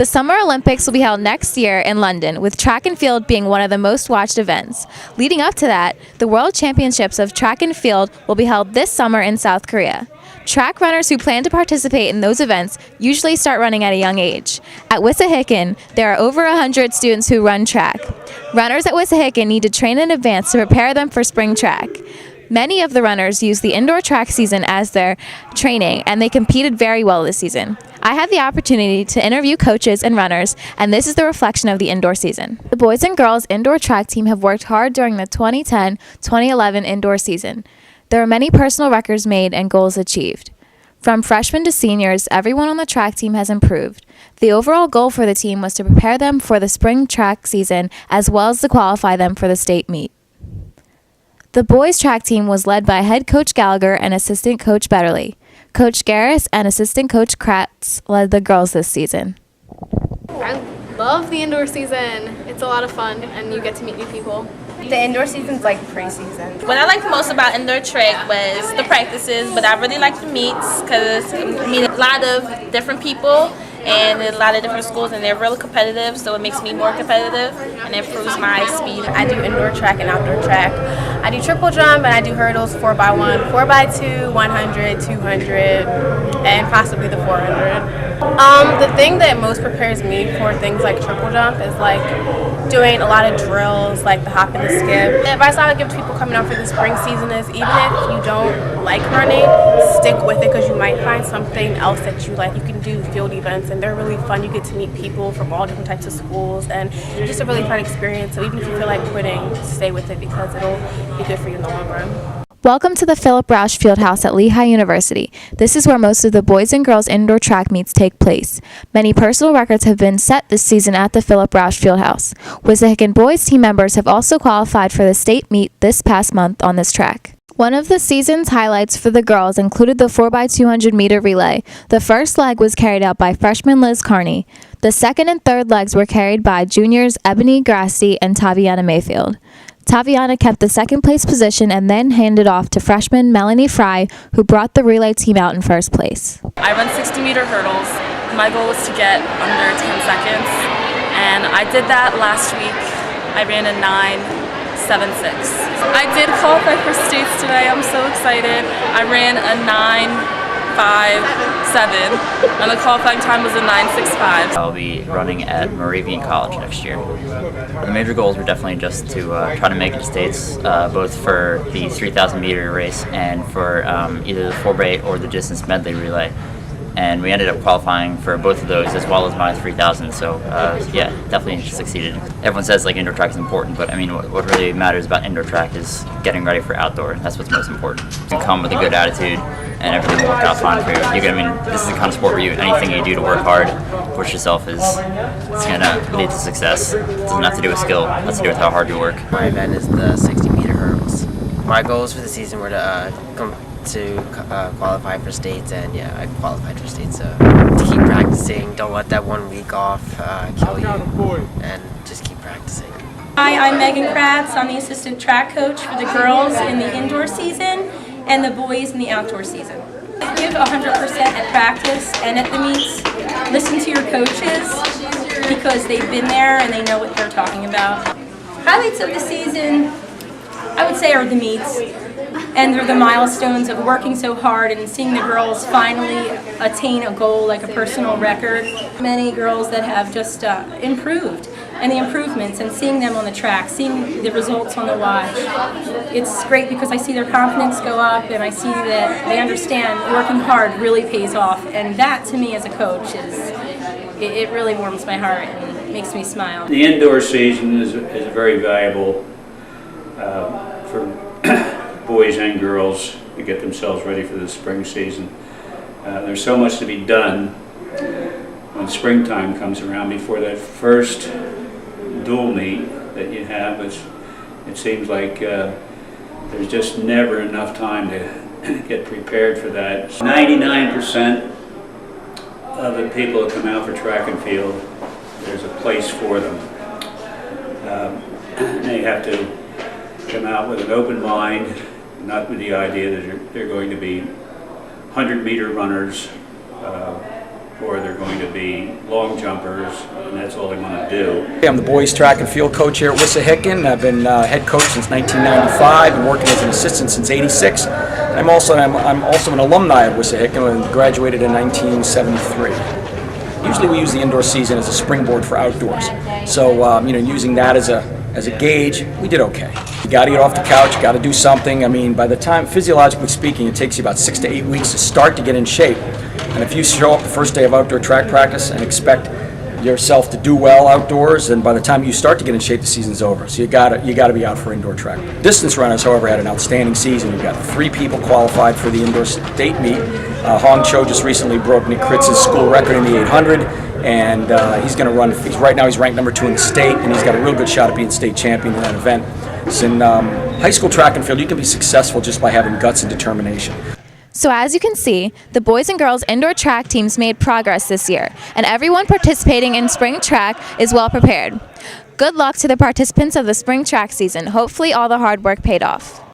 The Summer Olympics will be held next year in London, with track and field being one of the most watched events. Leading up to that, the World Championships of Track and Field will be held this summer in South Korea. Track runners who plan to participate in those events usually start running at a young age. At Wissahickon, there are over 100 students who run track. Runners at Wissahickon need to train in advance to prepare them for spring track. Many of the runners use the indoor track season as their training, and they competed very well this season. I had the opportunity to interview coaches and runners, and this is the reflection of the indoor season. The boys and girls indoor track team have worked hard during the 2010-2011 indoor season. There are many personal records made and goals achieved. From freshmen to seniors, everyone on the track team has improved. The overall goal for the team was to prepare them for the spring track season as well as to qualify them for the state meet. The boys' track team was led by head coach Gallagher and assistant coach Betterly. Coach Garris and assistant coach Kratz led the girls this season. I love the indoor season. It's a lot of fun and you get to meet new people. The indoor season's like pre-season. What I liked most about indoor track was the practices, but I really liked the meets because I meet a lot of different people and a lot of different schools, and they're really competitive, so it makes me more competitive and improves my speed. I do indoor track and outdoor track. I do triple jump and I do hurdles 4x1, 4x2, 100, 200, and possibly the 400. The thing that most prepares me for things like triple jump is like doing a lot of drills, like the hop and the skip. The advice I would give to people coming out for the spring season is even if you don't like running, stick with it because you might find something else that you like. You can do field events and they're really fun. You get to meet people from all different types of schools and it's just a really fun experience. So even if you feel like quitting, stay with it because it'll be good for you in the long run. Welcome to the Philip Roush Fieldhouse at Lehigh University. This is where most of the boys and girls indoor track meets take place. Many personal records have been set this season at the Philip Roush Fieldhouse. Wissahickon boys team members have also qualified for the state meet this past month on this track. One of the season's highlights for the girls included the 4x200 meter relay. The first leg was carried out by freshman Liz Carney. The second and third legs were carried by juniors Ebony Grasty and Taviana Mayfield. Taviana kept the second place position and then handed off to freshman Melanie Fry, who brought the relay team out in first place. I run 60-meter hurdles. My goal was to get under 10 seconds, and I did that last week. I ran a 9.76. I did qualify for states today. I'm so excited. I ran a 9.57, and the qualifying time was a 9.65. I'll be running at Moravian College next year. The major goals were definitely just to try to make it to states, both for the 3,000 meter race and for either the 4x8 or the distance medley relay. And we ended up qualifying for both of those as well as my 3,000, so yeah, definitely succeeded. Everyone says like indoor track is important, but I mean what really matters about indoor track is getting ready for outdoor. That's what's most important. You can come with a good attitude and everything will work out fine for you. This is the kind of sport where anything you do to work hard, push yourself it's gonna lead to success. It doesn't have to do with skill, it has to do with how hard you work. My event is the 60-meter hurdles. My goals for the season were to qualify for states, and yeah, I qualified for states. So to keep practicing, don't let that 1 week off kill you, and just keep practicing. Hi, I'm Megan Kratz. I'm the assistant track coach for the girls in the indoor season and the boys in the outdoor season. Give 100% at practice and at the meets. Listen to your coaches because they've been there and they know what they're talking about. Highlights of the season, I would say, are the meets. And they're the milestones of working so hard and seeing the girls finally attain a goal like a personal record. Many girls that have just improved, and the improvements, and seeing them on the track, seeing the results on the watch. It's great because I see their confidence go up and I see that they understand working hard really pays off. And that to me as a coach it really warms my heart and makes me smile. The indoor season is very valuable for boys and girls to get themselves ready for the spring season. There's so much to be done when springtime comes around before that first dual meet that you have. It seems like there's just never enough time to get prepared for that. 99% of the people that come out for track and field, there's a place for them. They have to come out with an open mind, not with the idea that they're going to be 100-meter runners or they're going to be long jumpers, and that's all they want to do. I'm the boys track and field coach here at Wissahickon. I've been head coach since 1995 and working as an assistant since '86. I'm also an alumni of Wissahickon and graduated in 1973. Usually we use the indoor season as a springboard for outdoors. So using that as a gauge, we did okay. You got to get off the couch, you got to do something. I mean, by the time, physiologically speaking, it takes you about 6 to 8 weeks to start to get in shape. And if you show up the first day of outdoor track practice and expect yourself to do well outdoors, and by the time you start to get in shape, the season's over. So you got to be out for indoor track. Distance runners, however, had an outstanding season. We've got 3 people qualified for the indoor state meet. Hong Cho just recently broke Nick Kritz's school record in the 800, and he's going to run. Right now, he's ranked number 2 in the state, and he's got a real good shot at being state champion in that event. So in high school track and field, you can be successful just by having guts and determination. So as you can see, the boys and girls indoor track teams made progress this year, and everyone participating in spring track is well prepared. Good luck to the participants of the spring track season. Hopefully all the hard work paid off.